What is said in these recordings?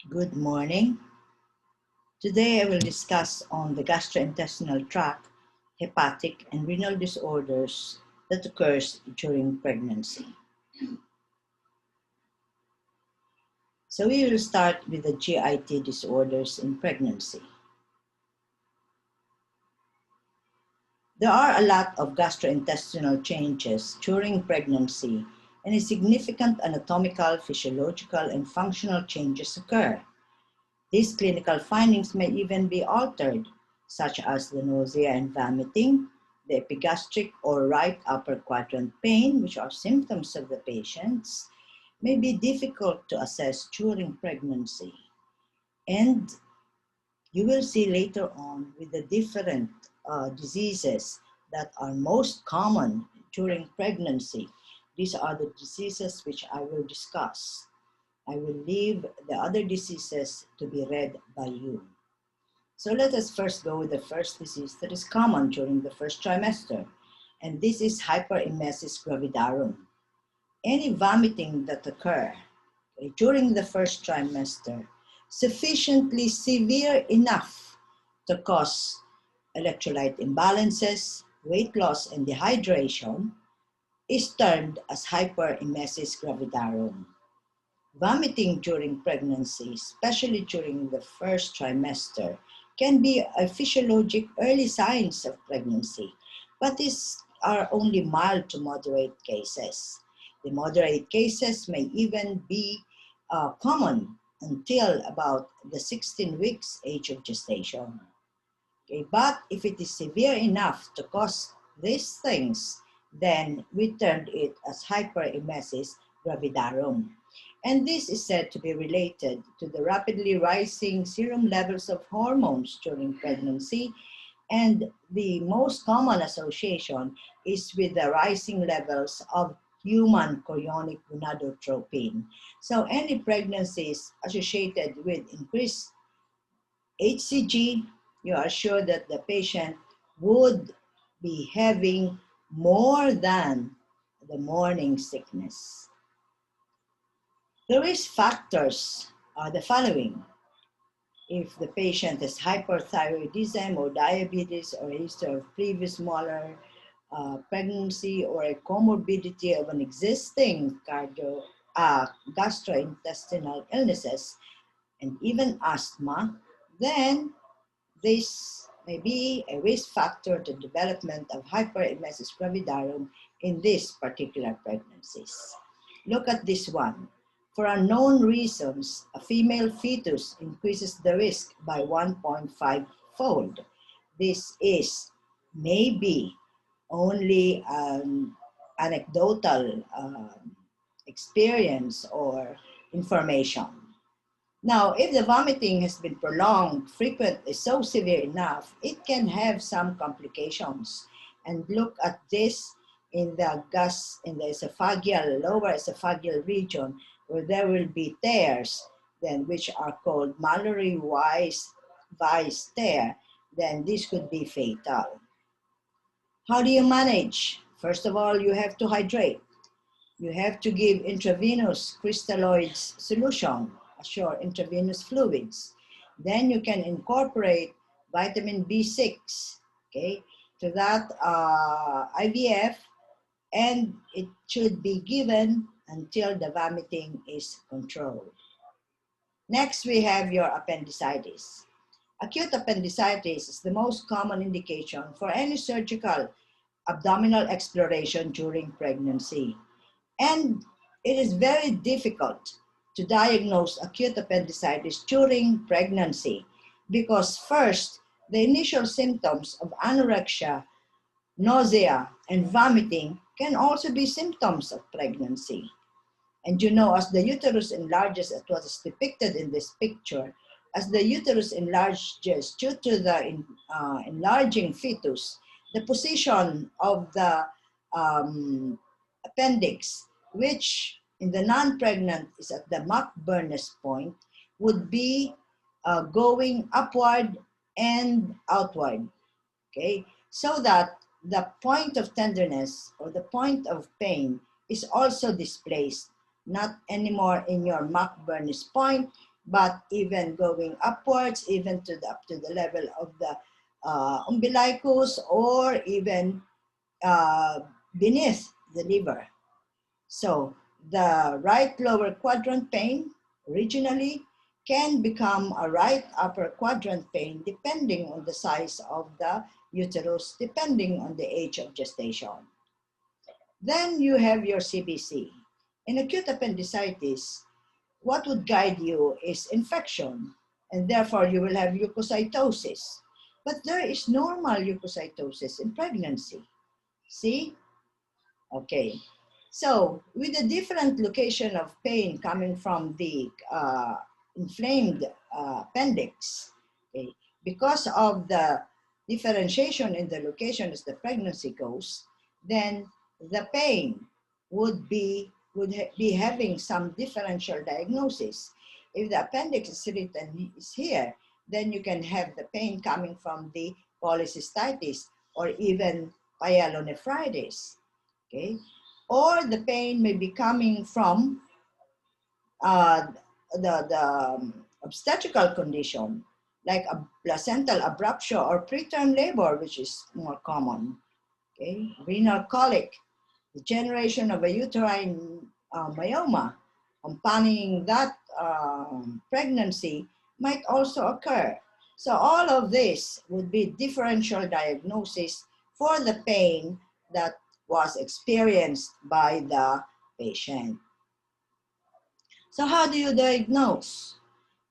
Good morning. Today I will discuss on the gastrointestinal tract, hepatic and renal disorders that occurs during pregnancy. So we will start with the GIT disorders in pregnancy. There are a lot of gastrointestinal changes during pregnancy and a significant anatomical, physiological, and functional changes occur. These clinical findings may even be altered, such as the nausea and vomiting, the epigastric or right upper quadrant pain, which are symptoms of the patients, may be difficult to assess during pregnancy. And you will see later on with the different diseases that are most common during pregnancy. These are the diseases which I will discuss. I will leave the other diseases to be read by you. So let us first go with the first disease that is common during the first trimester, and this is hyperemesis gravidarum. Any vomiting that occur during the first trimester, sufficiently severe enough to cause electrolyte imbalances, weight loss, and dehydration, is termed as hyperemesis gravidarum. Vomiting during pregnancy, especially during the first trimester, can be a physiologic early signs of pregnancy, but these are only mild to moderate cases. The moderate cases may even be common until about the 16 weeks age of gestation. Okay, but if it is severe enough to cause these things, then we termed it as hyperemesis gravidarum. And this is said to be related to the rapidly rising serum levels of hormones during pregnancy. And the most common association is with the rising levels of human chorionic gonadotropin. So any pregnancies associated with increased HCG, you are sure that the patient would be having more than the morning sickness. The risk factors are the following. If the patient has hyperthyroidism or diabetes or a history of previous molar pregnancy or a comorbidity of an existing gastrointestinal illnesses and even asthma, then this may be a risk factor to development of hyperemesis gravidarum in these particular pregnancies. Look at this one. For unknown reasons, a female fetus increases the risk by 1.5-fold. This is maybe only an anecdotal experience or information. Now, if the vomiting has been prolonged, frequent, is so severe enough, it can have some complications. And look at this in the esophageal, lower esophageal region, where there will be tears, then which are called Mallory-Weiss tear, then this could be fatal. How do you manage? First of all, you have to hydrate. You have to give intravenous crystalloids solution, assure intravenous fluids. Then you can incorporate vitamin B6, okay, to that IVF, and it should be given until the vomiting is controlled. Next, we have your appendicitis. Acute appendicitis is the most common indication for any surgical abdominal exploration during pregnancy. And it is very difficult to diagnose acute appendicitis during pregnancy because first, the initial symptoms of anorexia, nausea, and vomiting can also be symptoms of pregnancy. And you know, as the uterus enlarges, as what is depicted in this picture, as the uterus enlarges due to the enlarging fetus, the position of the appendix, which in the non-pregnant is at the Mac-Burness point, would be going upward and outward, okay? So that the point of tenderness or the point of pain is also displaced, not anymore in your Mac-Burness point, but even going upwards, even up to the level of the umbilicus, or even beneath the liver. So the right lower quadrant pain originally can become a right upper quadrant pain depending on the size of the uterus, depending on the age of gestation. Then you have your CBC. In acute appendicitis, what would guide you is infection, and therefore you will have leukocytosis. But there is normal leukocytosis in pregnancy. See? Okay. So with a different location of pain coming from the inflamed appendix, okay, because of the differentiation in the location as the pregnancy goes, then the pain would be having some differential diagnosis. If the appendix is written is here, then you can have the pain coming from the polycystitis or even pyelonephritis. Okay, or the pain may be coming from uh, the obstetrical condition, like a placental abruption or preterm labor, which is more common. Okay, renal colic, degeneration of a uterine myoma, accompanying that pregnancy might also occur. So all of this would be differential diagnosis for the pain that was experienced by the patient. So how do you diagnose?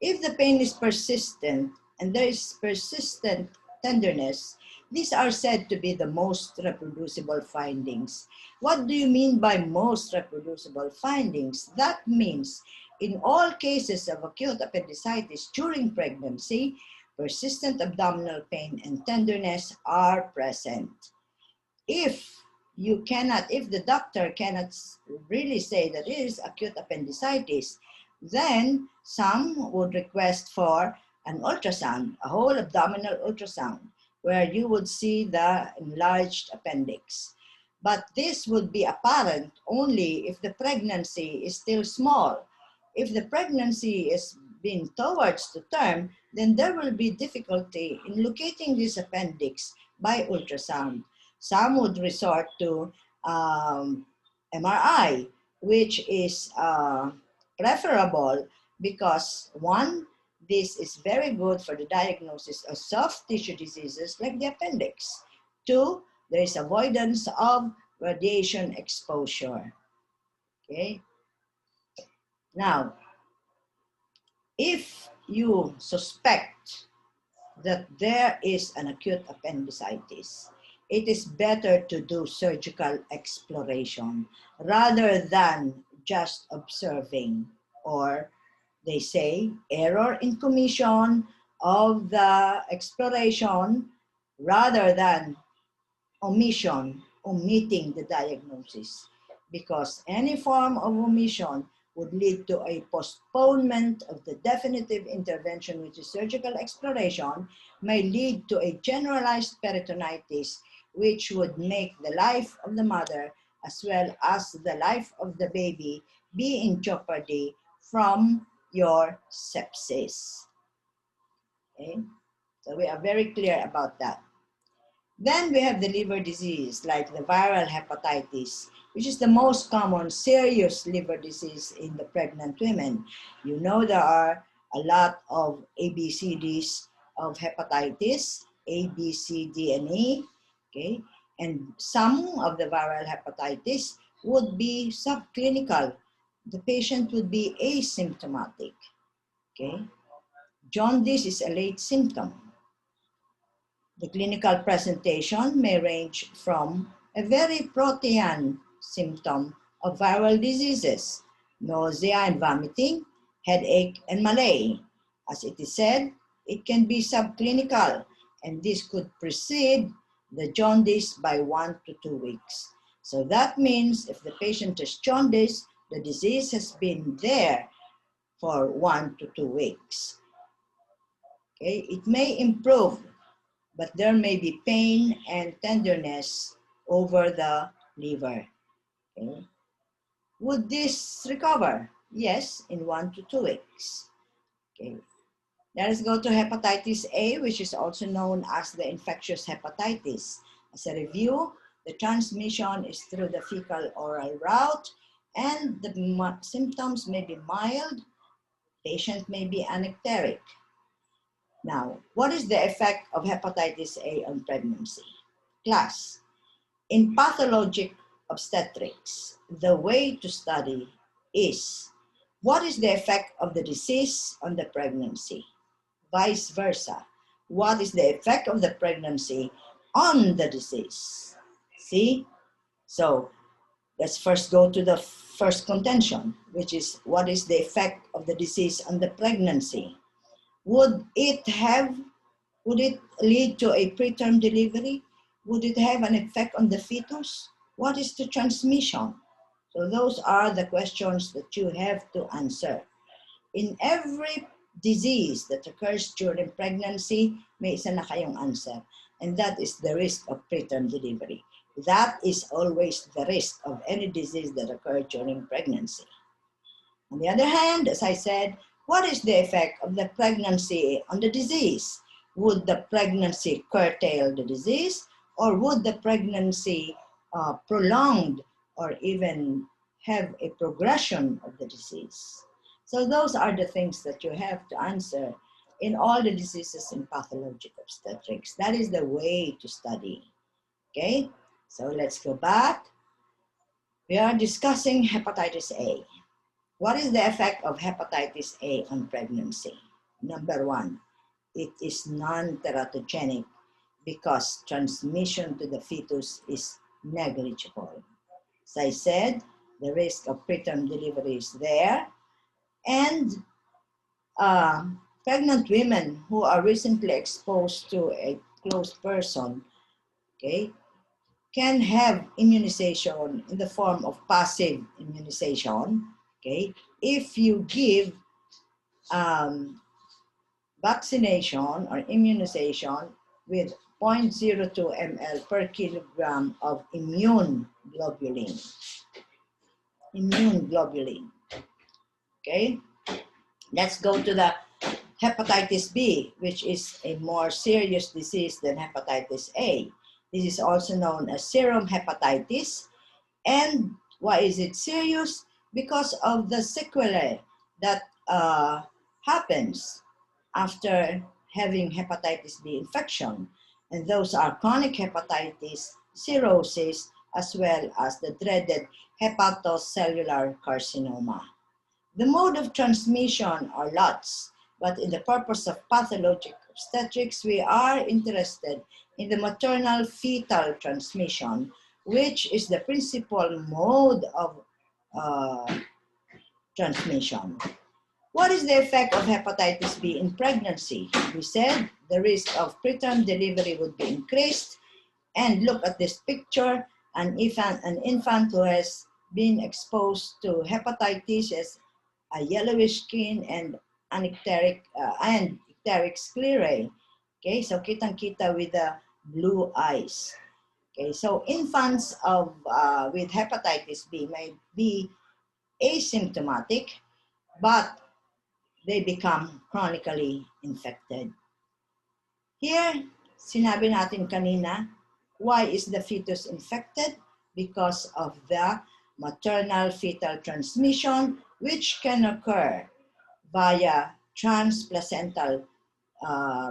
If the pain is persistent and there is persistent tenderness, these are said to be the most reproducible findings. What do you mean by most reproducible findings? That means in all cases of acute appendicitis during pregnancy, persistent abdominal pain and tenderness are present. If the doctor cannot really say that it is acute appendicitis, then some would request for an ultrasound, a whole abdominal ultrasound, where you would see the enlarged appendix. But this would be apparent only if the pregnancy is still small. If the pregnancy is being towards the term, then there will be difficulty in locating this appendix by ultrasound. Some would resort to MRI, which is preferable because one, this is very good for the diagnosis of soft tissue diseases like the appendix. Two, there is avoidance of radiation exposure. Okay. Now, if you suspect that there is an acute appendicitis, it is better to do surgical exploration rather than just observing, or they say error in commission of the exploration rather than omitting the diagnosis, because any form of omission would lead to a postponement of the definitive intervention, which is surgical exploration, may lead to a generalized peritonitis, which would make the life of the mother as well as the life of the baby be in jeopardy from your sepsis. Okay? So we are very clear about that. Then we have the liver disease, like the viral hepatitis, which is the most common serious liver disease in the pregnant women. You know, there are a lot of ABCDs of hepatitis, A, B, C, D, and E, okay? And some of the viral hepatitis would be subclinical. The patient would be asymptomatic, okay? Jaundice is a late symptom. The clinical presentation may range from a very protean symptom of viral diseases, nausea and vomiting, headache and malaise. As it is said, it can be subclinical, and this could precede the jaundice by 1 to 2 weeks. So that means if the patient has jaundice, the disease has been there for 1 to 2 weeks. Okay, it may improve, but there may be pain and tenderness over the liver. Okay. Would this recover? Yes, in 1 to 2 weeks. Okay. Let us go to hepatitis A, which is also known as the infectious hepatitis. As a review, the transmission is through the fecal-oral route, and the symptoms may be mild, patient may be anecteric. Now, what is the effect of hepatitis A on pregnancy? Class, in pathologic obstetrics, the way to study is what is the effect of the disease on the pregnancy? Vice versa. What is the effect of the pregnancy on the disease? See? So let's first go to the first contention, which is what is the effect of the disease on the pregnancy? Would it lead to a preterm delivery? Would it have an effect on the fetus? What is the transmission? So those are the questions that you have to answer. In every disease that occurs during pregnancy, may isa na kayong answer. And that is the risk of preterm delivery. That is always the risk of any disease that occurs during pregnancy. On the other hand, as I said, what is the effect of the pregnancy on the disease? Would the pregnancy curtail the disease, or would the pregnancy prolonged or even have a progression of the disease? So those are the things that you have to answer in all the diseases in pathologic obstetrics. That is the way to study. Okay, so let's go back. We are discussing hepatitis A. What is the effect of hepatitis A on pregnancy? Number one, it is non-teratogenic because transmission to the fetus is negligible. As I said, the risk of preterm delivery is there, and pregnant women who are recently exposed to a close person, okay, can have immunization in the form of passive immunization, okay, if you give vaccination or immunization with 0.02 ml per kilogram of immune globulin. Immune globulin. Okay, let's go to the hepatitis B, which is a more serious disease than hepatitis A. This is also known as serum hepatitis. And why is it serious? Because of the sequelae that happens after having hepatitis B infection. And those are chronic hepatitis, cirrhosis, as well as the dreaded hepatocellular carcinoma. The mode of transmission are lots, but in the purpose of pathologic obstetrics, we are interested in the maternal fetal transmission, which is the principal mode of transmission. What is the effect of hepatitis B in pregnancy? We said the risk of preterm delivery would be increased. And look at this picture, an infant who has been exposed to hepatitis has a yellowish skin and icteric sclerae. Okay, so kitang-kita with the blue eyes. Okay, so infants with hepatitis B may be asymptomatic, but they become chronically infected. Here, sinabi natin kanina, why is the fetus infected? Because of the maternal fetal transmission, which can occur via transplacental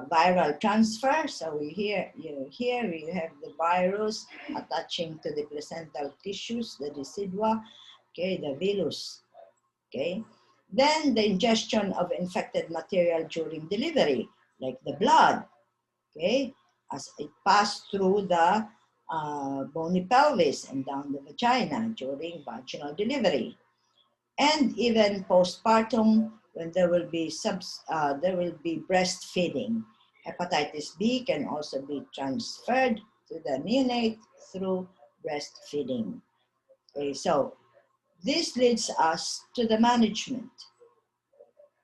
viral transfer. So here we have the virus attaching to the placental tissues, the decidua, okay, the villus, okay. Then the ingestion of infected material during delivery, like the blood, okay, as it passed through the bony pelvis and down the vagina during vaginal delivery. And even postpartum, when there will be breastfeeding. Hepatitis B can also be transferred to the neonate through breastfeeding. Okay, so this leads us to the management.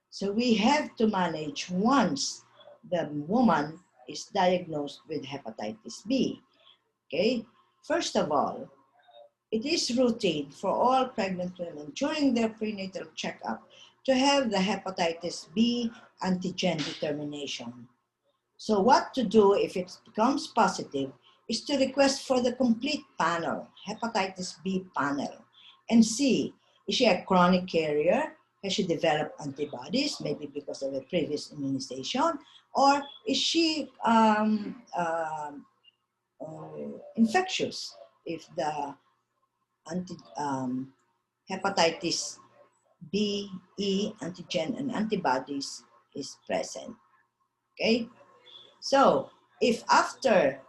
So we have to manage once the woman is diagnosed with hepatitis B. Okay, first of all, it is routine for all pregnant women during their prenatal checkup to have the hepatitis B antigen determination. So what to do if it becomes positive is to request for the complete panel, hepatitis B panel, and see, is she a chronic carrier? Has she developed antibodies, maybe because of a previous immunization? Or is she infectious if the hepatitis B, E antigen and antibodies is present? Okay, so if after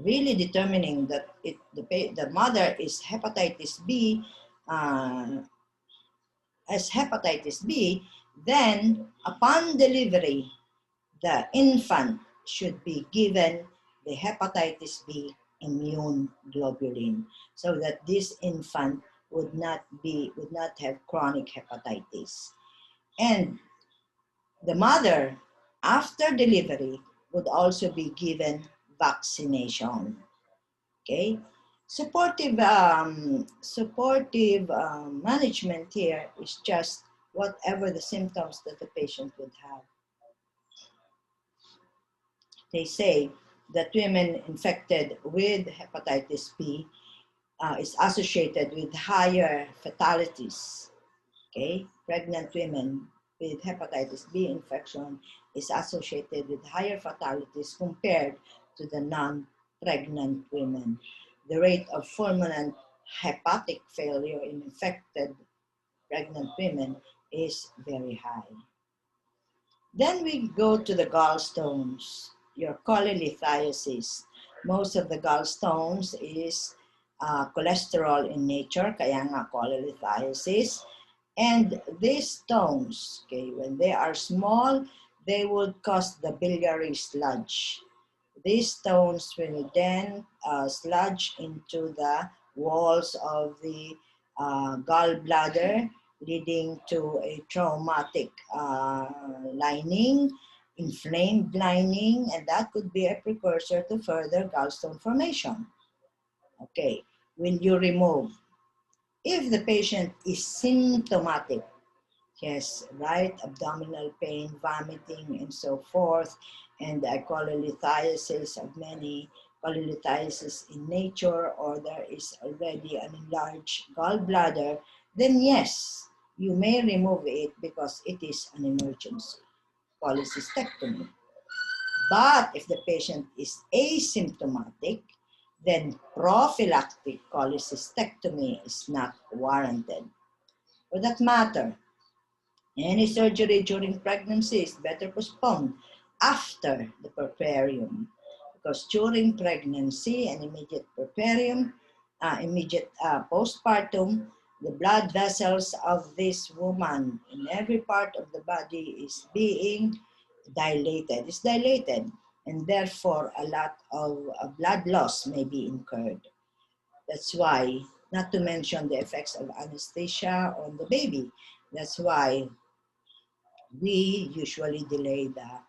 really determining that the mother is hepatitis B, uh, as hepatitis B, then upon delivery, the infant should be given the hepatitis B immune globulin so that this infant would not have chronic hepatitis. And the mother, after delivery, would also be given vaccination. Okay, supportive management here is just whatever the symptoms that the patient would have. They say that women infected with hepatitis B is associated with higher fatalities. Okay, pregnant women with hepatitis B infection is associated with higher fatalities compared to the non-pregnant women. The rate of fulminant hepatic failure in infected pregnant women is very high. Then we go to the gallstones, your cholelithiasis. Most of the gallstones is cholesterol in nature, kaya nga cholelithiasis. And these stones, okay, when they are small, they would cause the biliary sludge. These stones will then sludge into the walls of the gallbladder, leading to a traumatic lining, inflamed lining, and that could be a precursor to further gallstone formation. Okay, will you remove? If the patient is symptomatic, yes, right, abdominal pain, vomiting, and so forth, and cholelithiasis of many, cholelithiasis in nature, or there is already an enlarged gallbladder, then yes, you may remove it because it is an emergency, cholecystectomy. But if the patient is asymptomatic, then prophylactic cholecystectomy is not warranted. For that matter, any surgery during pregnancy is better postponed after the puerperium, because during pregnancy and immediate puerperium, immediate postpartum, the blood vessels of this woman in every part of the body is being dilated. It's dilated, and therefore a lot of blood loss may be incurred. That's why, not to mention the effects of anesthesia on the baby. That's why we usually delay the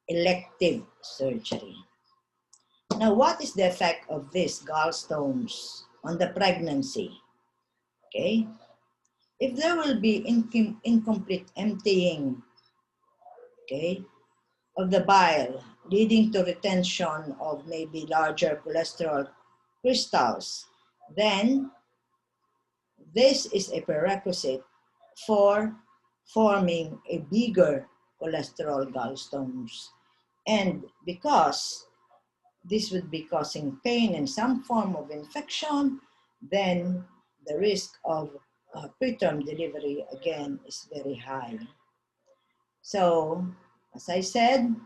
elective surgery. Now, what is the effect of these gallstones on the pregnancy? Okay, if there will be incomplete emptying, okay, of the bile, leading to retention of maybe larger cholesterol crystals, then this is a prerequisite for forming a bigger cholesterol gallstones. And because this would be causing pain and some form of infection, then the risk of preterm delivery again is very high. So, as I said,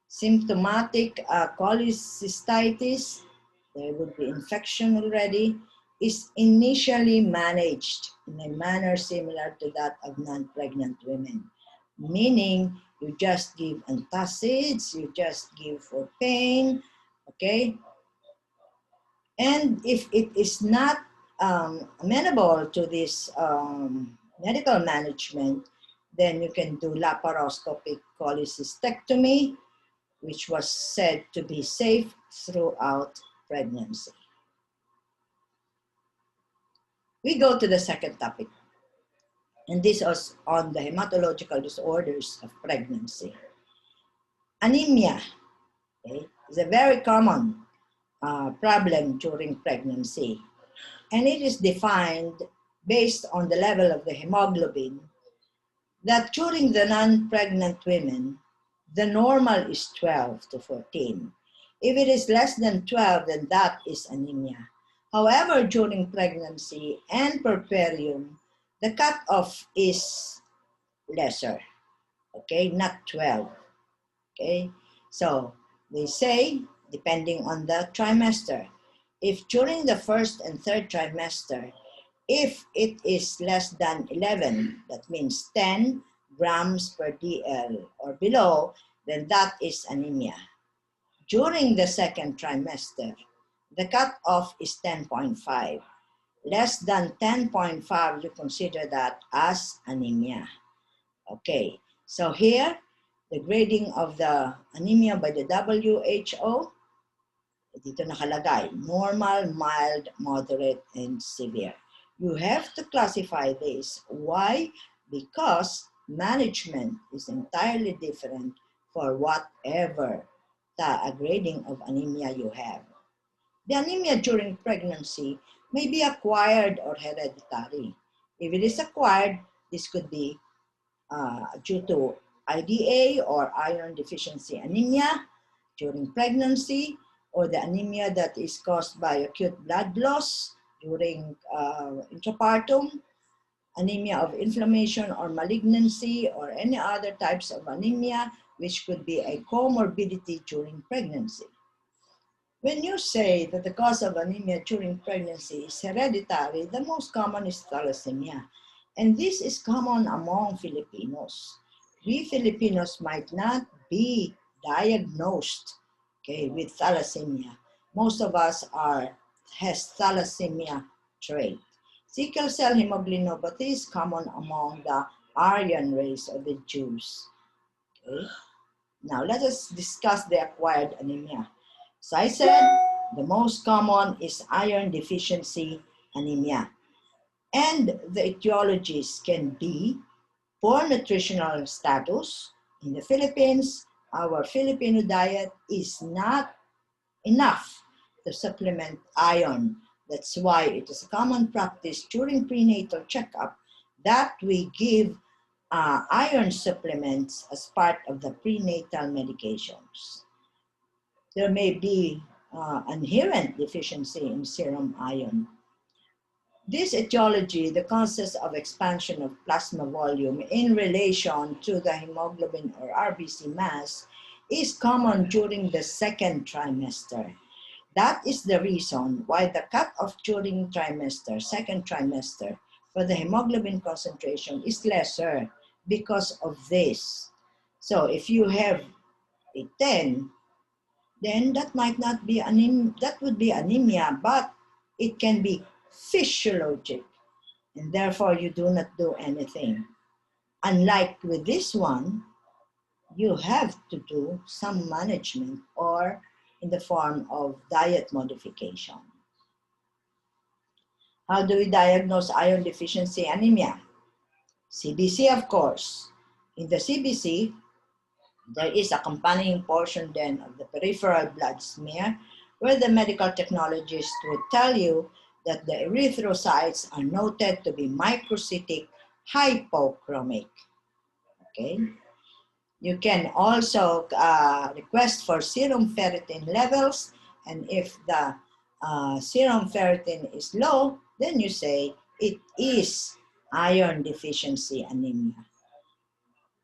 symptomatic cholecystitis, there would be infection already, is initially managed in a manner similar to that of non-pregnant women. Meaning, you just give antacids, you just give for pain, okay? And if it is not amenable to this medical management, then you can do laparoscopic cholecystectomy, which was said to be safe throughout pregnancy. We go to the second topic. And this was on the hematological disorders of pregnancy. Anemia, okay, is a very common problem during pregnancy. And it is defined based on the level of the hemoglobin that during the non-pregnant women, the normal is 12 to 14. If it is less than 12, then that is anemia. However, during pregnancy and puerperium, the cutoff is lesser, okay, not 12, okay? So they say, depending on the trimester, if during the first and third trimester, if it is less than 11, that means 10 grams per DL or below, then that is anemia. During the second trimester, the cutoff is 10.5. Less than 10.5, you consider that as anemia. Okay, so here, the grading of the anemia by the WHO, dito nakalagay, normal, mild, moderate, and severe. You have to classify this. Why? Because management is entirely different for whatever the grading of anemia you have. The anemia during pregnancy may be acquired or hereditary. If it is acquired, this could be due to IDA or iron deficiency anemia during pregnancy, or the anemia that is caused by acute blood loss during intrapartum, anemia of inflammation or malignancy, or any other types of anemia, which could be a comorbidity during pregnancy. When you say that the cause of anemia during pregnancy is hereditary, the most common is thalassemia. And this is common among Filipinos. We Filipinos might not be diagnosed, okay, with thalassemia. Most of us has thalassemia trait. Sickle cell hemoglobinopathy is common among the Aryan race of the Jews. Okay? Now let us discuss the acquired anemia. So I said the most common is iron deficiency anemia. And the etiologies can be poor nutritional status. In the Philippines, our Filipino diet is not enough to supplement iron. That's why it is a common practice during prenatal checkup that we give iron supplements as part of the prenatal medications. There may be inherent deficiency in serum iron. This etiology, the causes of expansion of plasma volume in relation to the hemoglobin or RBC mass, is common during the second trimester. That is the reason why the cutoff during second trimester, for the hemoglobin concentration is lesser because of this. So if you have a 10, then that might not be anemia, that would be anemia, but it can be physiologic, and therefore you do not do anything. Unlike with this one, you have to do some management or in the form of diet modification. How do we diagnose iron deficiency anemia? CBC, of course. In the CBC, there is accompanying portion then of the peripheral blood smear where the medical technologist would tell you that the erythrocytes are noted to be microcytic hypochromic. Okay. You can also request for serum ferritin levels, and if the serum ferritin is low, then you say it is iron deficiency anemia.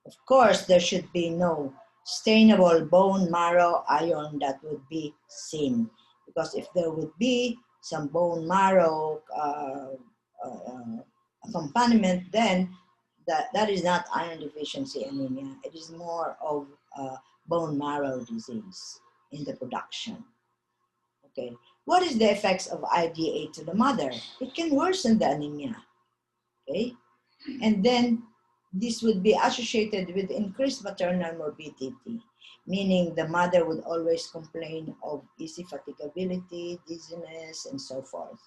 Of course, there should be no stainable bone marrow iron that would be seen, because if there would be some bone marrow accompaniment, then that is not iron deficiency anemia. It is more of bone marrow disease in the production. Okay, what is the effects of IDA to the mother? It can worsen the anemia. Okay, and then this would be associated with increased maternal morbidity, meaning the mother would always complain of easy fatigability, dizziness, and so forth.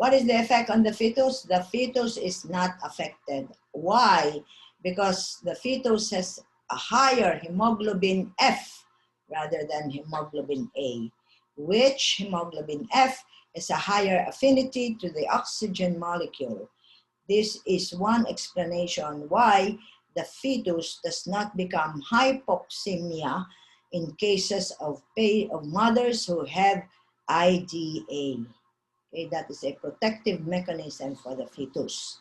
What is the effect on the fetus? The fetus is not affected. Why? Because the fetus has a higher hemoglobin F rather than hemoglobin A, which hemoglobin F has a higher affinity to the oxygen molecule. This is one explanation why the fetus does not become hypoxemia in cases of mothers who have IDA. Okay, that is a protective mechanism for the fetus.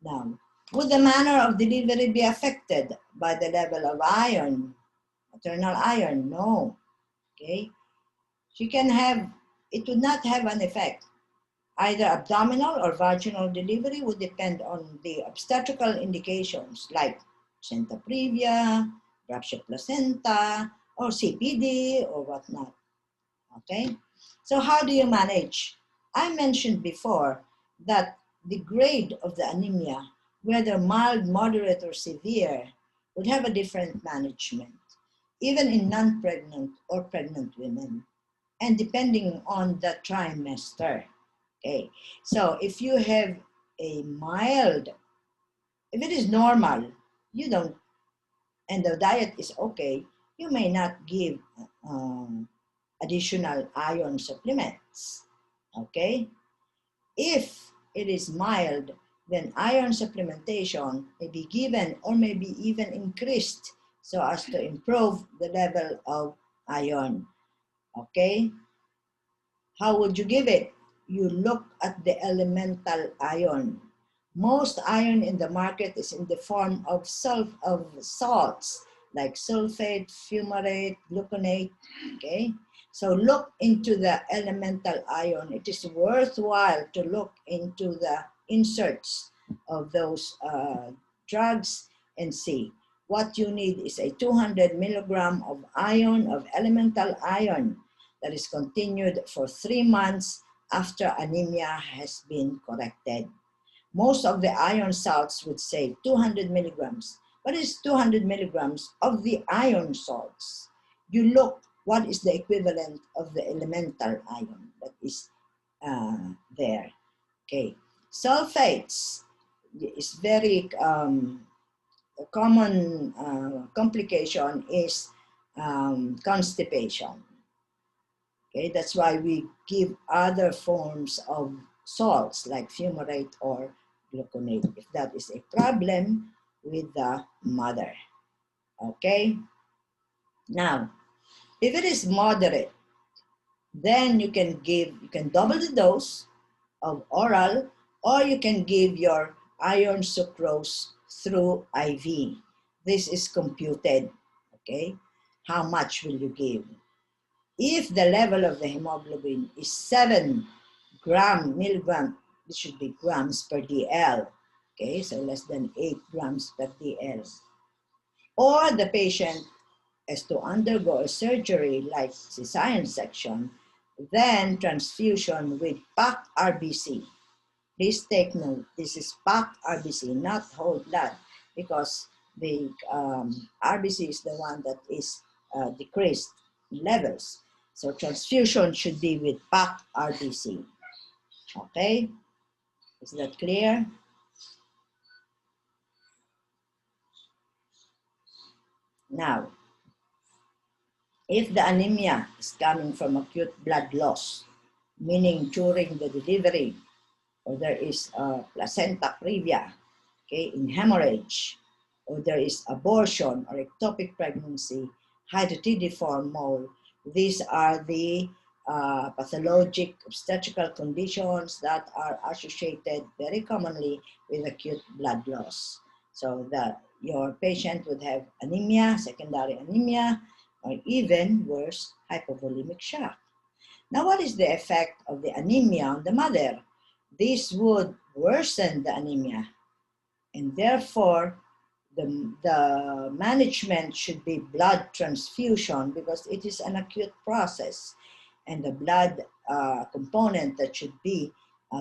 Now, would the manner of delivery be affected by the level of iron, maternal iron? No. Okay, she can have, it would not have an effect. Either abdominal or vaginal delivery would depend on the obstetrical indications like placenta previa, rupture placenta, or CPD, or whatnot. Okay, so how do you manage? I mentioned before that the grade of the anemia, whether mild, moderate, or severe, would have a different management, even in non-pregnant or pregnant women, and depending on the trimester. Okay, so if you have a mild, if it is normal, you don't, and the diet is okay, you may not give additional iron supplements. Okay, if it is mild, then iron supplementation may be given or may be even increased so as to improve the level of iron. Okay, how would you give it? You look at the elemental iron. Most iron in the market is in the form of salts like sulfate, fumarate, gluconate. Okay, so look into the elemental iron. It is worthwhile to look into the inserts of those drugs and see. What you need is a 200 milligram of iron, of elemental iron, that is continued for 3 months after anemia has been corrected. Most of the iron salts would say 200 milligrams. What is 200 milligrams of the iron salts? You look what is the equivalent of the elemental iron that is there. Okay, sulfates is very common complication is constipation. Okay, that's why we give other forms of salts like fumarate or gluconate if that is a problem with the mother. Okay, now if it is moderate, then you can double the dose of oral, or you can give your iron sucrose through IV. This is computed. Okay, how much will you give? If the level of the hemoglobin is 7 milligram, it should be grams per DL, okay, so less than 8 grams per DL. Or the patient has to undergo a surgery like cesarean section, then transfusion with packed RBC. Please take note, this is packed RBC, not whole blood, because the RBC is the one that is decreased in levels. So transfusion should be with packed RBC. Okay, is that clear? Now, if the anemia is coming from acute blood loss, meaning during the delivery, or there is a placenta previa, okay, in hemorrhage, or there is abortion or ectopic pregnancy, hydatidiform mole, these are the pathologic obstetrical conditions that are associated very commonly with acute blood loss. So that your patient would have anemia, secondary anemia, or even worse, hypovolemic shock. Now, what is the effect of the anemia on the mother? This would worsen the anemia, and therefore the management should be blood transfusion because it is an acute process, and the blood component that should be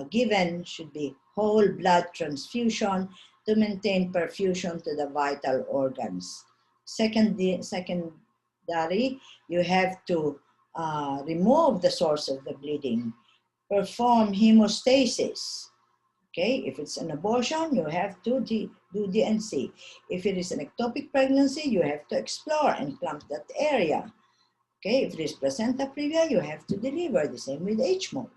given should be whole blood transfusion to maintain perfusion to the vital organs. Secondary, you have to remove the source of the bleeding. perform hemostasis. Okay, if it's an abortion, you have to do DNC. If it is an ectopic pregnancy, you have to explore and clamp that area. Okay, if it is placenta previa, you have to deliver. The same with HMO.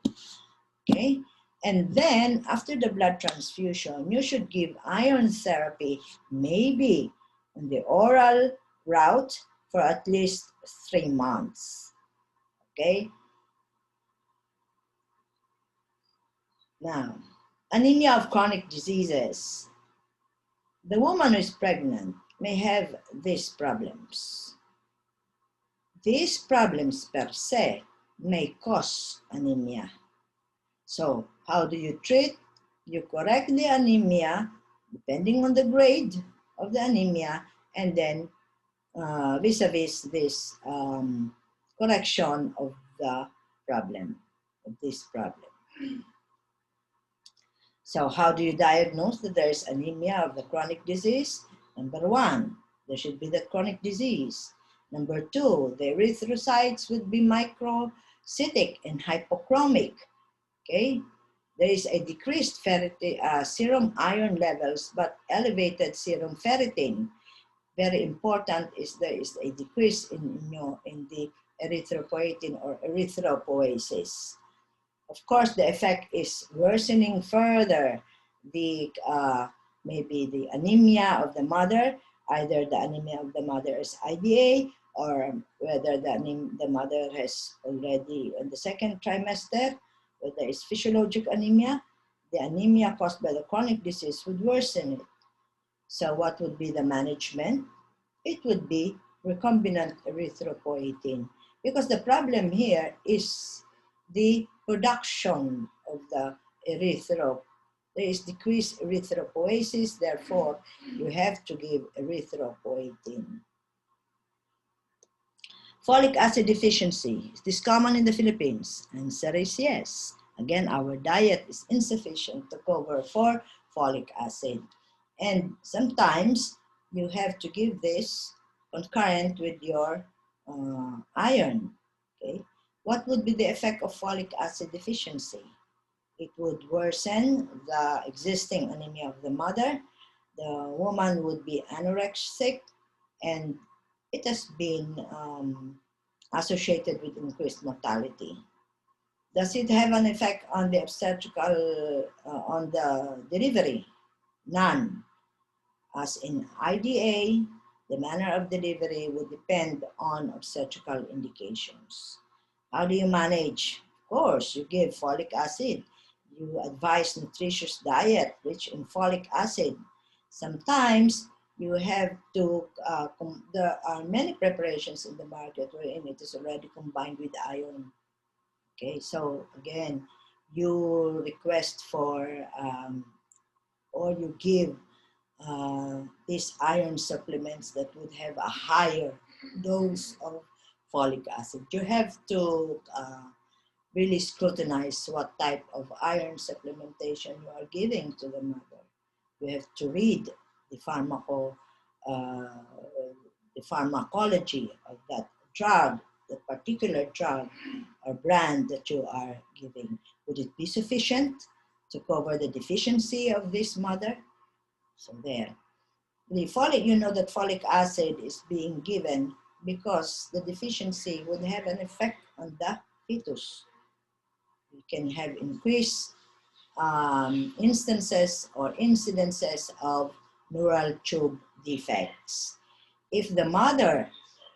Okay, and then after the blood transfusion, you should give iron therapy, maybe in the oral route for at least 3 months. Okay, now anemia of chronic diseases. The woman who is pregnant may have these problems. These problems per se may cause anemia. So how do you treat? You correct the anemia depending on the grade of the anemia, and then vis-a-vis this correction of the problem, of this problem. So how do you diagnose that there is anemia of the chronic disease? Number one, there should be the chronic disease. Number two, the erythrocytes would be microcytic and hypochromic. Okay, there is a decreased serum iron levels, but elevated serum ferritin. Very important is there is a decrease in the erythropoietin or erythropoiesis. Of course, the effect is worsening further the maybe the anemia of the mother, either the anemia of the mother is IDA or whether the mother has already in the second trimester, whether it's physiologic anemia, the anemia caused by the chronic disease would worsen it. So what would be the management? It would be recombinant erythropoietin, because the problem here is the production of the erythro. There is decreased erythropoiesis, therefore you have to give erythropoietin. Folic acid deficiency, is this common in the Philippines? Answer is yes. Again, our diet is insufficient to cover for folic acid. And sometimes you have to give this concurrent with your iron. Okay? What would be the effect of folic acid deficiency? It would worsen the existing anemia of the mother. The woman would be anorexic, and it has been associated with increased mortality. Does it have an effect on the obstetrical, on the delivery? None. As in IDA, the manner of delivery would depend on obstetrical indications. How do you manage? Of course, you give folic acid. You advise nutritious diet rich in folic acid. Sometimes you have to, there are many preparations in the market wherein it is already combined with iron. Okay, so again, you request for, or you give these iron supplements that would have a higher dose of folic acid. You have to really scrutinize what type of iron supplementation you are giving to the mother. You have to read the pharmacology of that drug, the particular drug or brand that you are giving. Would it be sufficient to cover the deficiency of this mother? So there. The folic, you know that folic acid is being given because the deficiency would have an effect on the fetus. You can have increased instances or incidences of neural tube defects. If the mother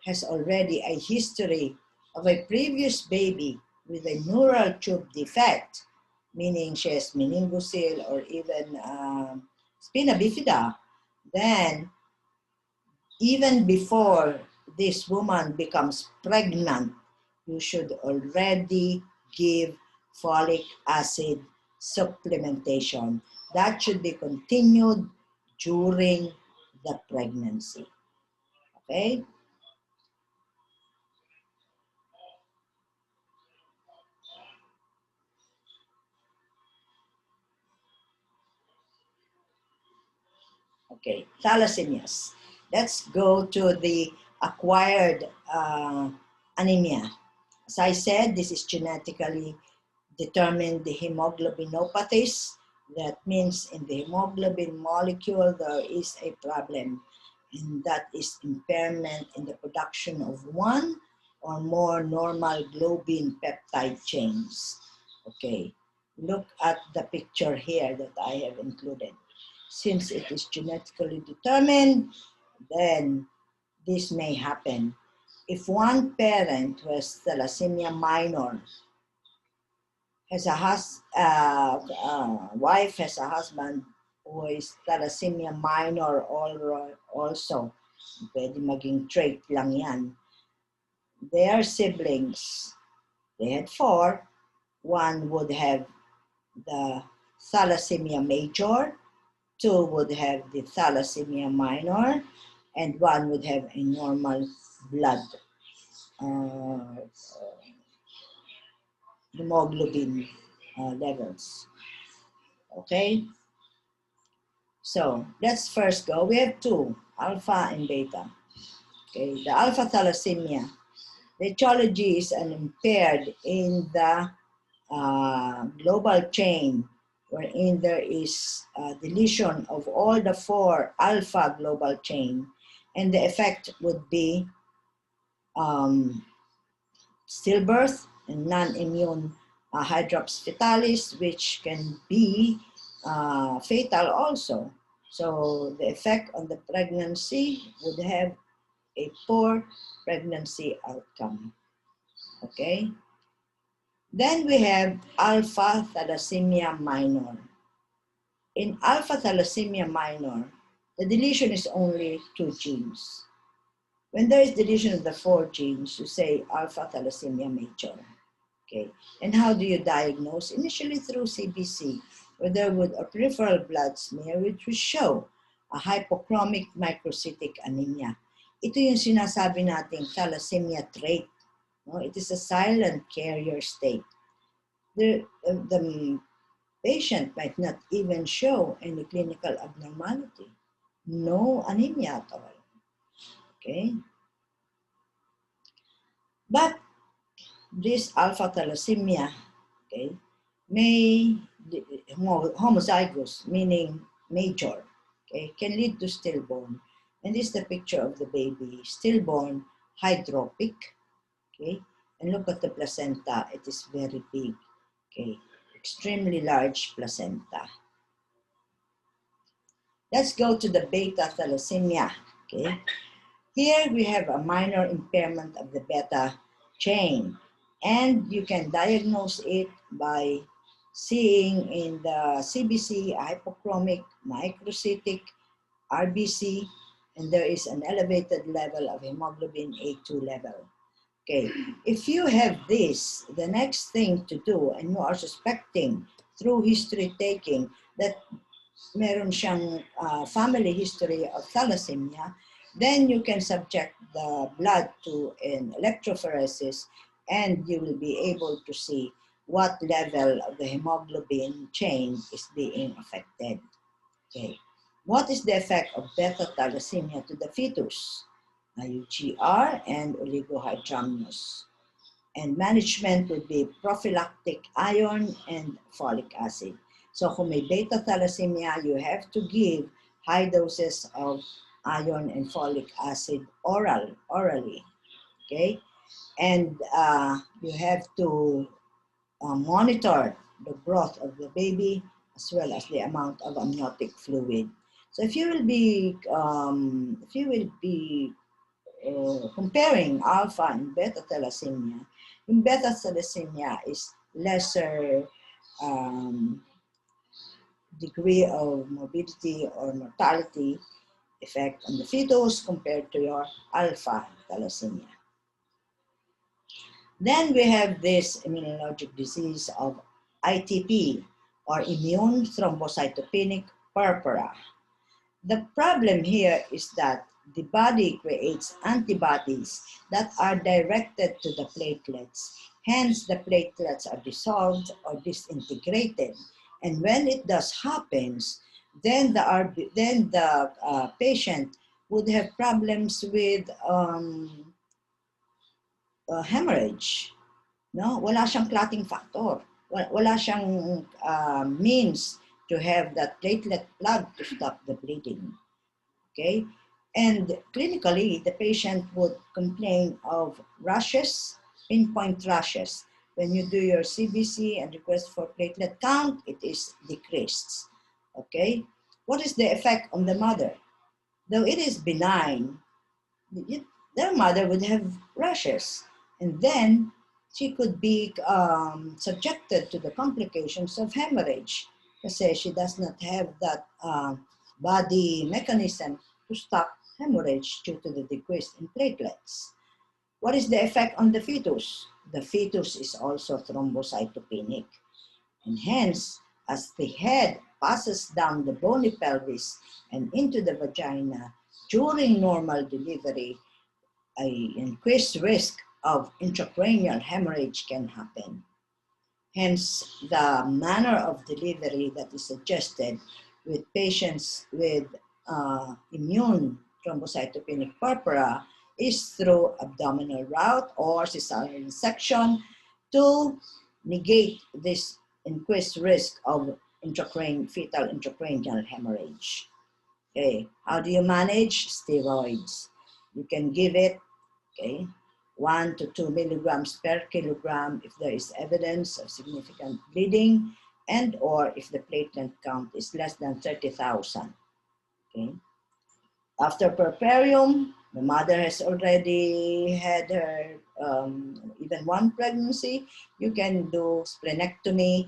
has already a history of a previous baby with a neural tube defect, meaning she has meningocele or even spina bifida, then even before this woman becomes pregnant, you should already give folic acid supplementation. That should be continued during the pregnancy. Okay? Okay, thalassemias. Let's go to the acquired anemia. As I said, this is genetically determine the hemoglobinopathies. That means in the hemoglobin molecule there is a problem, and that is impairment in the production of one or more normal globin peptide chains. Okay, look at the picture here that I have included. Since it is genetically determined, then this may happen. If one parent who has thalassemia minor has a wife has a husband who is thalassemia minor also, pwede maging trait lang yan. Their siblings, they had four. One would have the thalassemia major, two would have the thalassemia minor, and one would have a normal blood hemoglobin levels. Okay, so let's first go. We have two, alpha and beta. Okay, the alpha thalassemia. The etiology is an impaired in the global chain, wherein there is deletion of all the four alpha global chain, and the effect would be stillbirth and non-immune hydrops fetalis, which can be fatal also. So the effect on the pregnancy would have a poor pregnancy outcome. Okay. Then we have alpha thalassemia minor. In alpha thalassemia minor, the deletion is only 2 genes. When there is deletion of the 4 genes, you say alpha thalassemia major. Okay, and how do you diagnose? Initially through CBC, where there would a peripheral blood smear which will show a hypochromic microcytic anemia. Ito yung sinasabi nating thalassemia trait. No? It is a silent carrier state. The patient might not even show any clinical abnormality. No anemia at all. Okay? But this alpha thalassemia, okay, may homozygous, meaning major, okay, can lead to stillborn. And this is the picture of the baby, stillborn, hydropic, okay, and look at the placenta, it is very big, okay, extremely large placenta. Let's go to the beta thalassemia, okay. Here we have a minor impairment of the beta chain, and you can diagnose it by seeing in the CBC hypochromic microcytic RBC, and there is an elevated level of hemoglobin A2 level. Okay, if you have this, the next thing to do, and you are suspecting through history taking that meron siyang family history of thalassemia, then you can subject the blood to an electrophoresis and you will be able to see what level of the hemoglobin chain is being affected. Okay. What is the effect of beta thalassemia to the fetus? UGR and oligohydramnios. And management would be prophylactic iron and folic acid. So kung may beta thalassemia, you have to give high doses of iron and folic acid orally, okay? And you have to monitor the growth of the baby as well as the amount of amniotic fluid. So if you will be comparing alpha and beta thalassemia, yung beta thalassemia is lesser degree of morbidity or mortality effect on the fetus compared to your alpha thalassemia. Then we have this immunologic disease of ITP, or immune thrombocytopenic purpura. The problem here is that the body creates antibodies that are directed to the platelets. Hence, the platelets are dissolved or disintegrated. And when it does happens, then the patient would have problems with hemorrhage. No? Wala siyang clotting factor. wala siyang means to have that platelet plug to stop the bleeding. Okay, and clinically, the patient would complain of rashes, pinpoint rashes. When you do your CBC and request for platelet count, it is decreased. Okay, what is the effect on the mother? Though it is benign, their mother would have rashes, and then she could be subjected to the complications of hemorrhage because she does not have that body mechanism to stop hemorrhage due to the decrease in platelets. What is the effect on the fetus? The fetus is also thrombocytopenic, and hence, as the head passes down the bony pelvis and into the vagina during normal delivery, an increased risk of intracranial hemorrhage can happen. Hence, the manner of delivery that is suggested with patients with immune thrombocytopenic purpura is through abdominal route or cesarean section to negate this increased risk of fetal intracranial hemorrhage. Okay, how do you manage steroids? You can give it, okay, 1 to 2 milligrams per kilogram if there is evidence of significant bleeding and or if the platelet count is less than 30,000. Okay. After puerperium, the mother has already had her even one pregnancy. You can do splenectomy,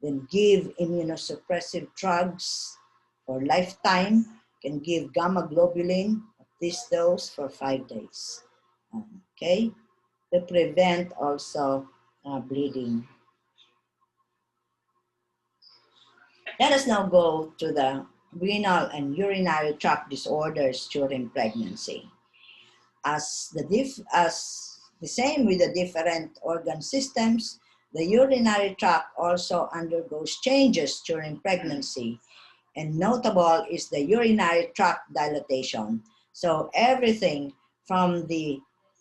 then give immunosuppressive drugs for lifetime. You can give gamma globulin at this dose for 5 days. Okay, to prevent also bleeding. Let us now go to the renal and urinary tract disorders during pregnancy. As the same with the different organ systems, the urinary tract also undergoes changes during pregnancy, and notable is the urinary tract dilatation. So everything from the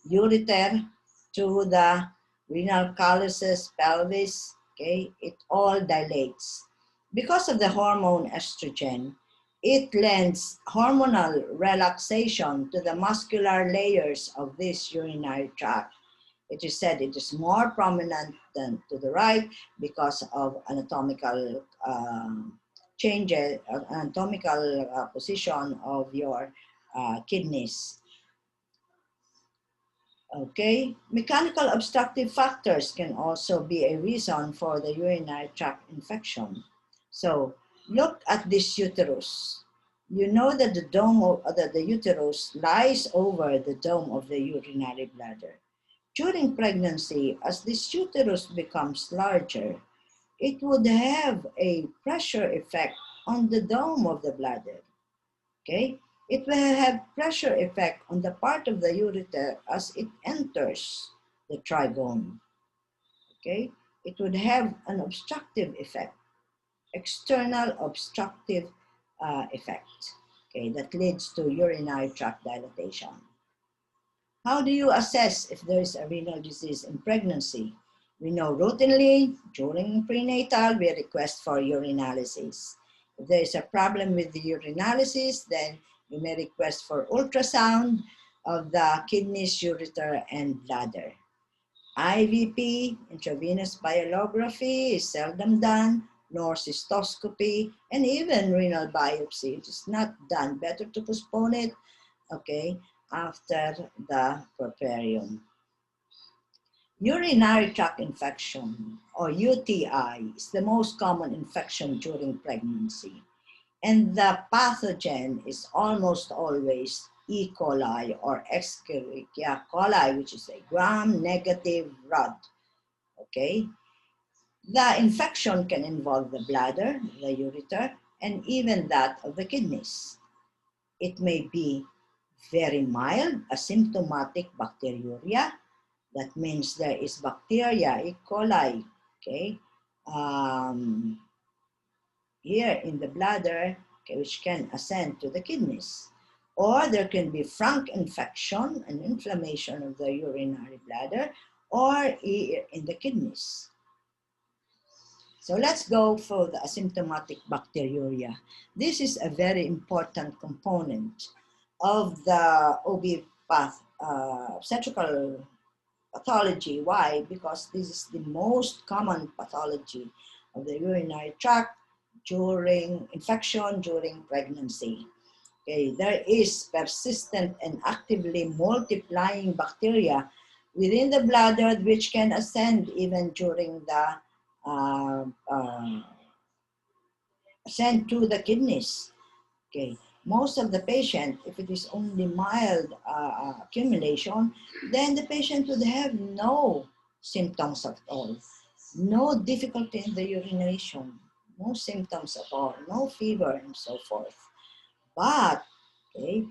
ureter to the renal calyces, pelvis, okay, it all dilates. Because of the hormone estrogen, it lends hormonal relaxation to the muscular layers of this urinary tract. It is said it is more prominent than to the right because of anatomical changes, anatomical position of your kidneys. Okay, mechanical obstructive factors can also be a reason for the urinary tract infection. So look at this uterus. You know that the dome of the uterus lies over the dome of the urinary bladder. During pregnancy, as this uterus becomes larger, it would have a pressure effect on the dome of the bladder. Okay, it will have pressure effect on the part of the ureter as it enters the trigone. Okay, it would have an obstructive effect, external obstructive effect. Okay, that leads to urinary tract dilatation. How do you assess if there is a renal disease in pregnancy? We know routinely during prenatal we request for urinalysis. If there is a problem with the urinalysis, then you may request for ultrasound of the kidneys, ureter, and bladder. IVP, intravenous pyelography, is seldom done, nor cystoscopy, and even renal biopsy. It is not done. Better to postpone it, okay, after the puerperium. Urinary tract infection, or UTI, is the most common infection during pregnancy. And the pathogen is almost always E. coli or Escherichia coli, which is a gram-negative rod, okay? The infection can involve the bladder, the ureter, and even that of the kidneys. It may be very mild, asymptomatic bacteriuria. That means there is bacteria, E. coli, okay, here in the bladder, okay, which can ascend to the kidneys. Or there can be frank infection and inflammation of the urinary bladder or in the kidneys. So let's go for the asymptomatic bacteriuria. This is a very important component of the OB path, obstetrical pathology. Why? Because this is the most common pathology of the urinary tract during infection during pregnancy. Okay, there is persistent and actively multiplying bacteria within the bladder which can ascend even during the uh, uh, ascend to the kidneys. Okay, most of the patient, if it is only mild accumulation, then the patient would have no symptoms at all, no difficulty in the urination, no symptoms at all, no fever and so forth. But okay,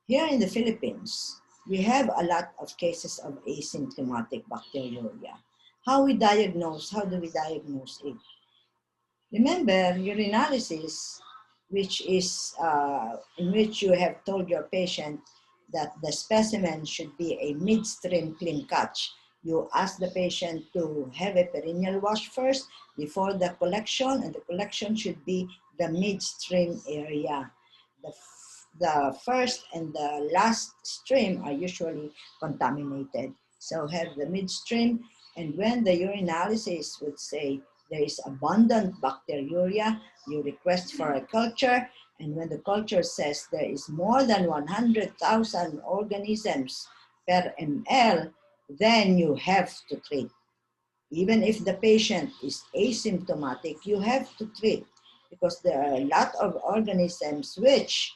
here in the Philippines, we have a lot of cases of asymptomatic bacteriuria. How do we diagnose it? Remember, urinalysis, which is in which you have told your patient that the specimen should be a midstream clean catch. You ask the patient to have a perineal wash first before the collection, and the collection should be the midstream area. The first and the last stream are usually contaminated. So have the midstream, and when the urinalysis would say there is abundant bacteriuria, you request for a culture, and when the culture says there is more than 100,000 organisms per ml, then you have to treat. Even if the patient is asymptomatic, you have to treat because there are a lot of organisms which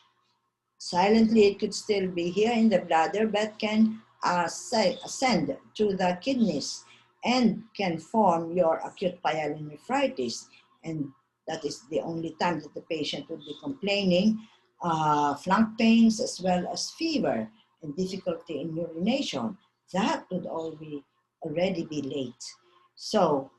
silently it could still be here in the bladder but can ascend to the kidneys and can form your acute pyelonephritis, and that is the only time that the patient would be complaining flank pains as well as fever and difficulty in urination. That would already be late. So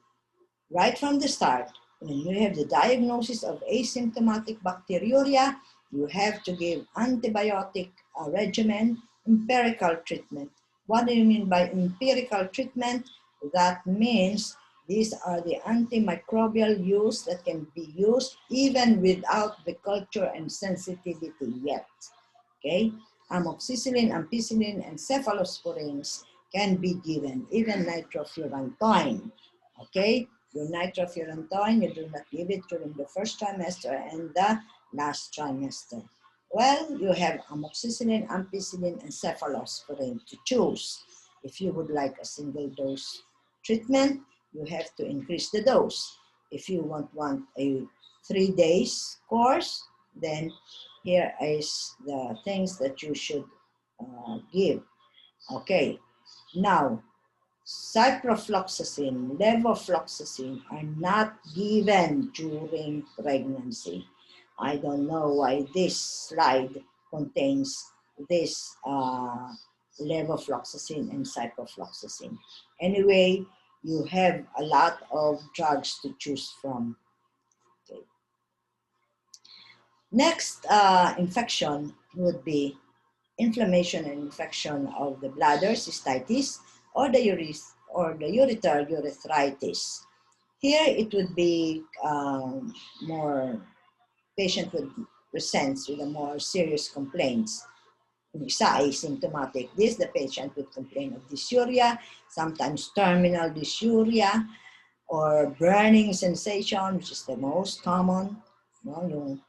right from the start, when you have the diagnosis of asymptomatic bacteriuria, you have to give antibiotic regimen, empirical treatment. What do you mean by empirical treatment? That means these are the antimicrobial use that can be used even without the culture and sensitivity yet. Okay? Amoxicillin, ampicillin, and cephalosporins can be given, even nitrofurantoin. Okay? Your nitrofurantoin, you do not give it during the first trimester and the last trimester. Well, you have amoxicillin, ampicillin, and cephalosporin to choose. If you would like a single dose treatment, you have to increase the dose. If you want a 3 days course, then here is the things that you should give. Okay, now ciprofloxacin, levofloxacin are not given during pregnancy. I don't know why this slide contains this levofloxacin and ciprofloxacin. Anyway, you have a lot of drugs to choose from. Okay. Next infection would be inflammation and infection of the bladder, cystitis, or the ureter, urethritis. Here it would be more, patient would present with a more serious complaints. Isa asymptomatic. This, the patient would complain of dysuria, sometimes terminal dysuria, or burning sensation, which is the most common, no, yung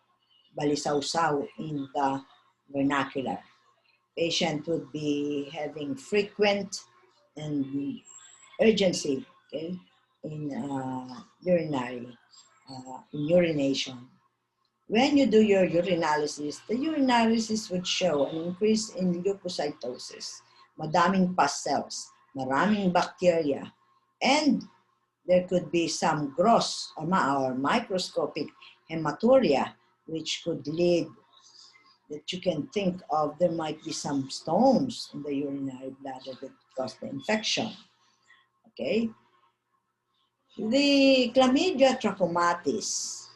balisawsaw in the vernacular. Patient would be having frequent and urgency, okay, in urination. When you do your urinalysis, the urinalysis would show an increase in leukocytosis, madaming pus cells, maraming bacteria, and there could be some gross or microscopic hematuria, which could lead that you can think of, there might be some stones in the urinary bladder that cause the infection. Okay. The chlamydia trachomatis,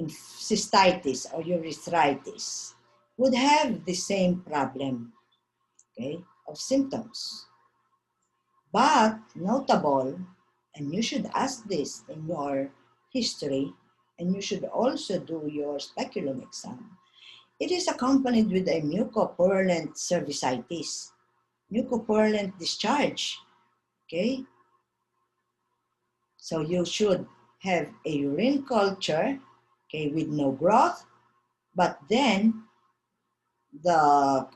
cystitis or urethritis would have the same problem, okay, of symptoms. But notable, and you should ask this in your history, and you should also do your speculum exam. It is accompanied with a mucopurulent cervicitis, mucopurulent discharge, okay? So you should have a urine culture, okay, with no growth, but then the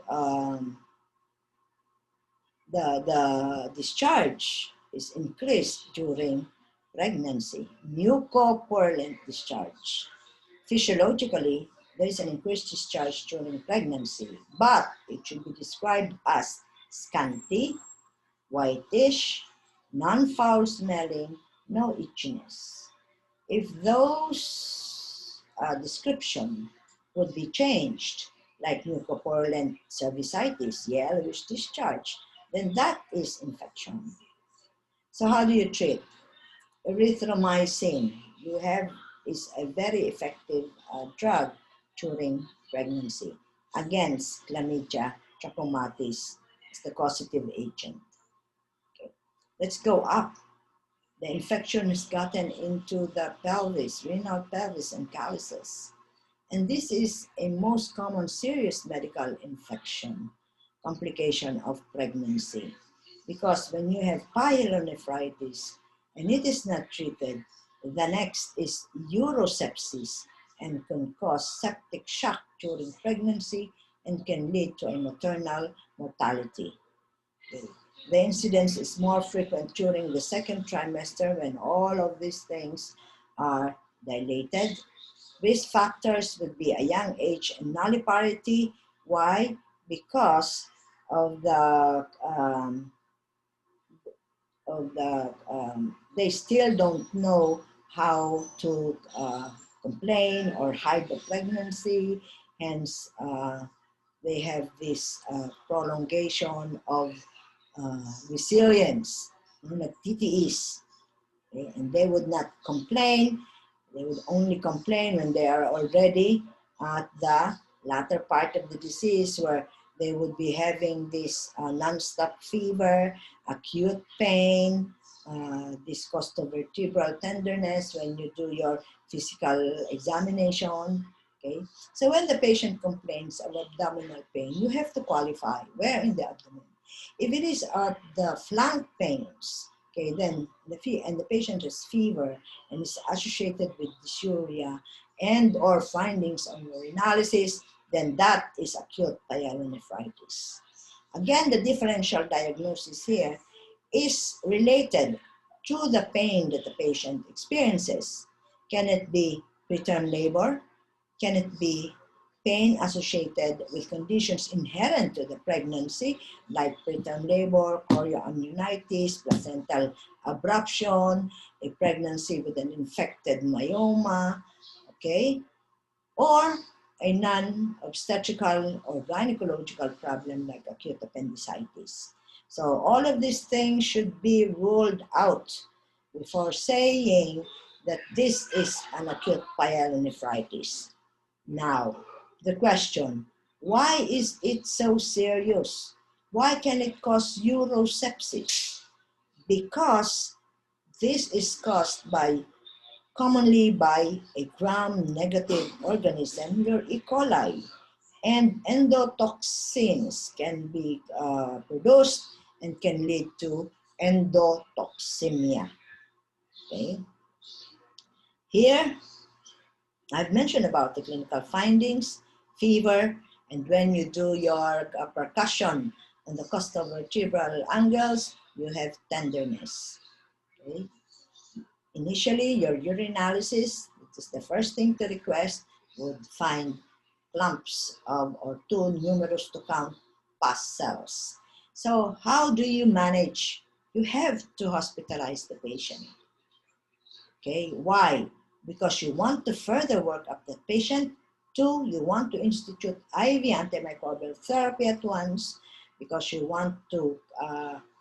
the discharge is increased during pregnancy, mucopurulent discharge. Physiologically, there is an increased discharge during pregnancy, but it should be described as scanty, whitish, non-foul smelling, no itchiness. If those description would be changed, like mucopurulent cervicitis, yellowish discharge, then that is infection. So how do you treat? Erythromycin you have is a very effective drug during pregnancy against chlamydia trachomatis as the causative agent. Okay. Let's go up. The infection has gotten into the pelvis, renal pelvis and calyces. And this is a most common serious medical infection, complication of pregnancy. Because when you have pyelonephritis and it is not treated, the next is urosepsis and can cause septic shock during pregnancy and can lead to a maternal mortality. The incidence is more frequent during the second trimester when all of these things are dilated. Risk factors would be a young age and nulliparity. Why? Because of they still don't know how to complain or hide the pregnancy. Hence, they have this prolongation of resilience, like TTEs, okay? And they would not complain. They would only complain when they are already at the latter part of the disease, where they would be having this non-stop fever, acute pain, this costovertebral tenderness when you do your physical examination. Okay, so when the patient complains of abdominal pain, you have to qualify where in the abdomen. If it is at the flank pains, okay, then the patient has fever and is associated with dysuria and or findings on urinalysis, then that is acute pyelonephritis. Again, the differential diagnosis here is related to the pain that the patient experiences. Can it be preterm labor? Can it be pain associated with conditions inherent to the pregnancy, like preterm labor, chorioamnionitis, placental abruption, a pregnancy with an infected myoma, okay? Or a non-obstetrical or gynecological problem like acute appendicitis. So all of these things should be ruled out before saying that this is an acute pyelonephritis. Now, the question, why is it so serious? Why can it cause urosepsis? Because this is caused commonly by a gram-negative organism, your E. coli, and endotoxins can be produced and can lead to endotoxemia. Okay. Here, I've mentioned about the clinical findings, fever, and when you do your percussion on the costovertebral angles, you have tenderness. Okay. Initially, your urinalysis, which is the first thing to request, would find clumps of or too numerous to count pus cells. So how do you manage? You have to hospitalize the patient. Okay, why? Because you want to further work up the patient. Two, you want to institute IV antimicrobial therapy at once because you want to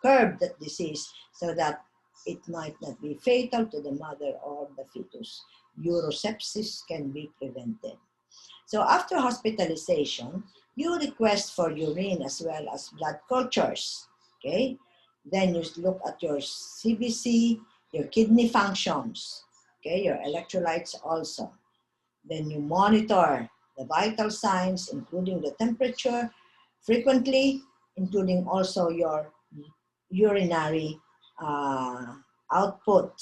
curb that disease so that it might not be fatal to the mother or the fetus. Urosepsis can be prevented. So after hospitalization, you request for urine as well as blood cultures, okay? Then you look at your CBC, your kidney functions, okay, your electrolytes also. Then you monitor the vital signs, including the temperature, frequently, including also your urinary output.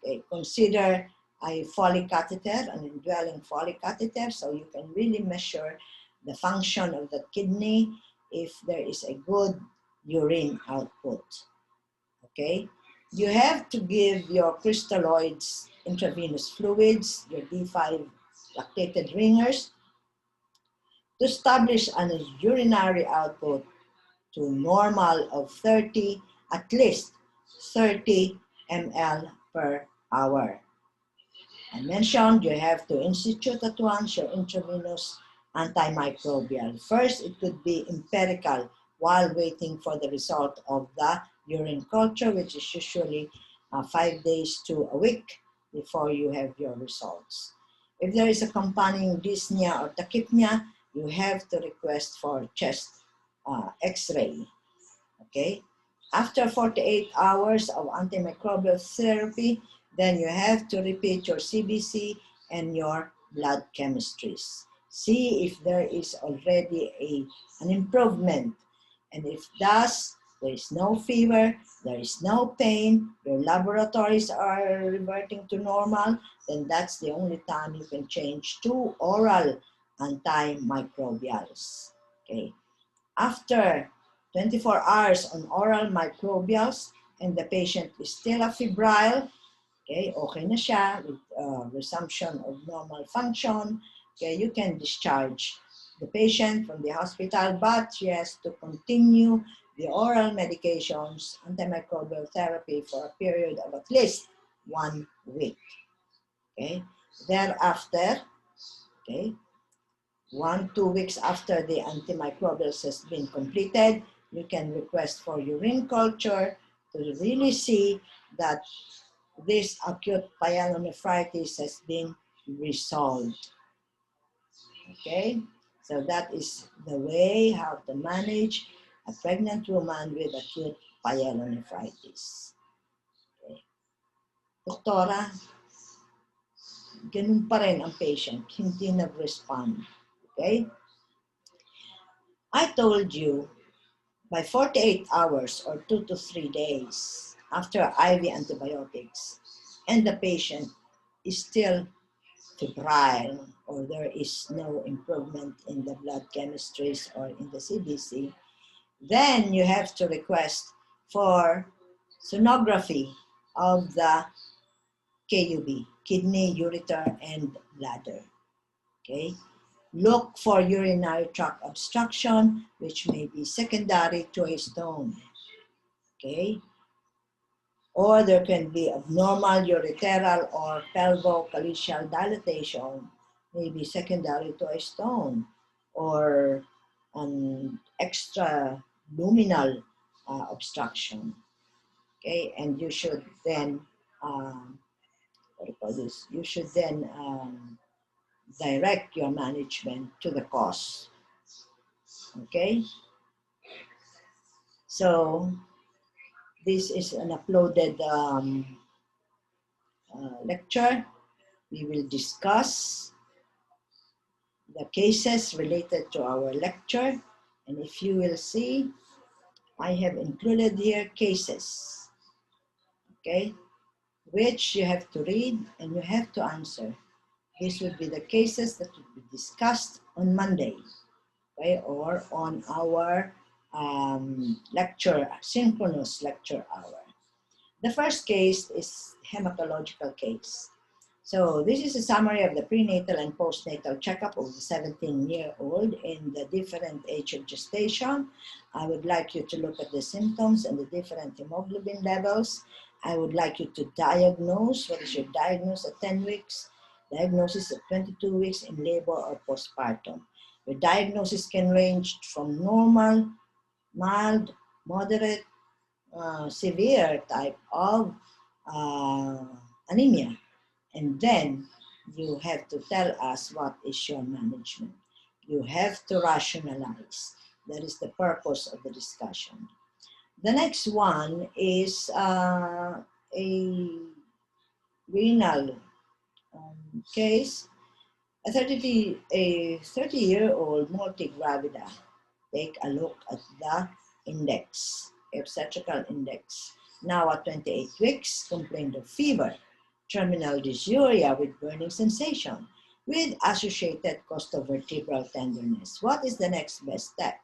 Okay, consider a Foley catheter, an indwelling Foley catheter, so you can really measure the function of the kidney if there is a good urine output. Okay, you have to give your crystalloids intravenous fluids, your D5 lactated ringers, to establish an urinary output to normal of 30, at least 30 ml per hour. I mentioned you have to institute at once your intravenous antimicrobial. First, it could be empirical while waiting for the result of the urine culture, which is usually 5 days to a week before you have your results. If there is accompanying dyspnea or tachypnea, you have to request for chest x-ray, okay? After 48 hours of antimicrobial therapy, then you have to repeat your CBC and your blood chemistries. See if there is already an improvement. And if thus, there is no fever, there is no pain, your laboratories are reverting to normal, then that's the only time you can change to oral antimicrobials. Okay. After 24 hours on oral microbials and the patient is still febrile, okay na siya with resumption of normal function, okay, you can discharge the patient from the hospital, but she has to continue the oral medications, antimicrobial therapy for a period of at least 1 week. Okay, thereafter, okay, 2 weeks after the antimicrobials has been completed, you can request for urine culture to really see that this acute pyelonephritis has been resolved. Okay, so that is the way how to manage a pregnant woman with acute pyelonephritis. Okay. Doktora, ganun pa rin ang patient, hindi nag-respond. Okay? I told you by 48 hours or 2 to 3 days after IV antibiotics, and the patient is still febrile or there is no improvement in the blood chemistries or in the CBC, then you have to request for sonography of the KUB, kidney, ureter, and bladder. Okay, look for urinary tract obstruction, which may be secondary to a stone. Okay, or there can be abnormal ureteral or pelvocalycial dilatation, maybe secondary to a stone, or an extraluminal obstruction. Okay, and you should then, what do you call this? You should then direct your management to the cause. Okay, so this is an uploaded lecture. We will discuss the cases related to our lecture, and if you will see, I have included here cases, okay, which you have to read and you have to answer. These would be the cases that will be discussed on Monday, okay, or on our lecture, synchronous lecture hour. The first case is hematological case. So this is a summary of the prenatal and postnatal checkup of the 17-year-old in the different age of gestation. I would like you to look at the symptoms and the different hemoglobin levels. I would like you to diagnose. What is your diagnosis at 10 weeks? Diagnosis at 22 weeks in labor or postpartum. Your diagnosis can range from normal, mild, moderate, severe type of anemia. And then you have to tell us what is your management. You have to rationalize. That is the purpose of the discussion. The next one is a renal case, a 30-year-old multigravida. Take a look at the index, obstetrical index. Now at 28 weeks, complained of fever, terminal dysuria with burning sensation, with associated costovertebral tenderness. What is the next best step?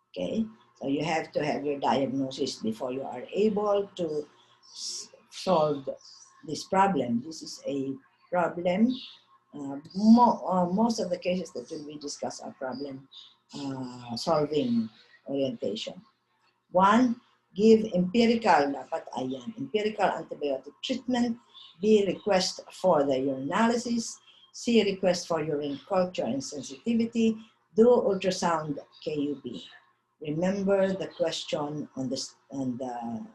Okay, so you have to have your diagnosis before you are able to solve this problem. This is a problem. Most of the cases that will be discussed are problem solving orientation. One, give empirical, dapat ayan, empirical antibiotic treatment. B, request for the urinalysis. C, request for urine culture and sensitivity. Do ultrasound KUB. Remember the question on the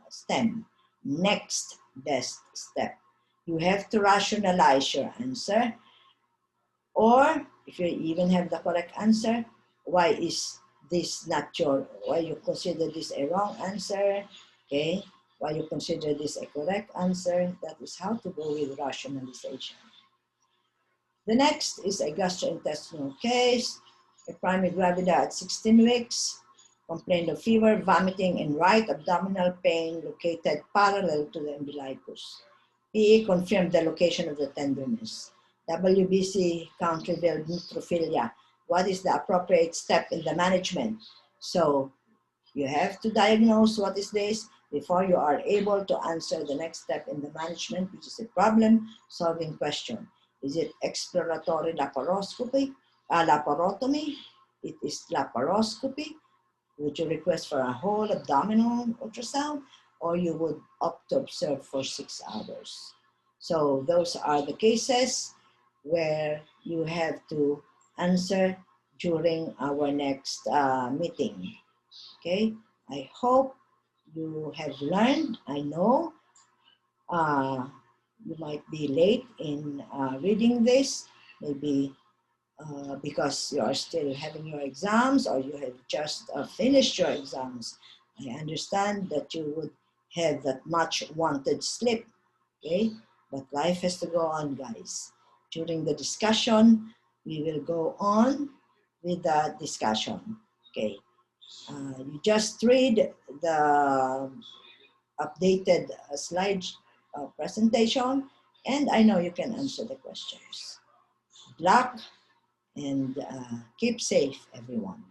stem. Next best step. You have to rationalize your answer, or if you even have the correct answer, why is this not your, why you consider this a wrong answer, okay? Why you consider this a correct answer. That is how to go with rationalization. The next is a gastrointestinal case. A primary gravida at 16 weeks, complained of fever, vomiting, and right abdominal pain located parallel to the umbilicus. PE confirmed the location of the tenderness. WBC count revealed neutrophilia. What is the appropriate step in the management? So you have to diagnose what is this before you are able to answer the next step in the management, which is a problem-solving question. Is it exploratory laparoscopy, laparotomy? It is laparoscopy. Would you request for a whole abdominal ultrasound, or you would opt to observe for 6 hours? So those are the cases where you have to answer during our next meeting. Okay, I hope you have learned. I know you might be late in reading this, maybe because you are still having your exams or you have just finished your exams. I understand that you would have that much wanted sleep, okay? But life has to go on, guys. During the discussion, we will go on with the discussion, okay? You just read the updated slide presentation, and I know you can answer the questions. Good luck and keep safe, everyone.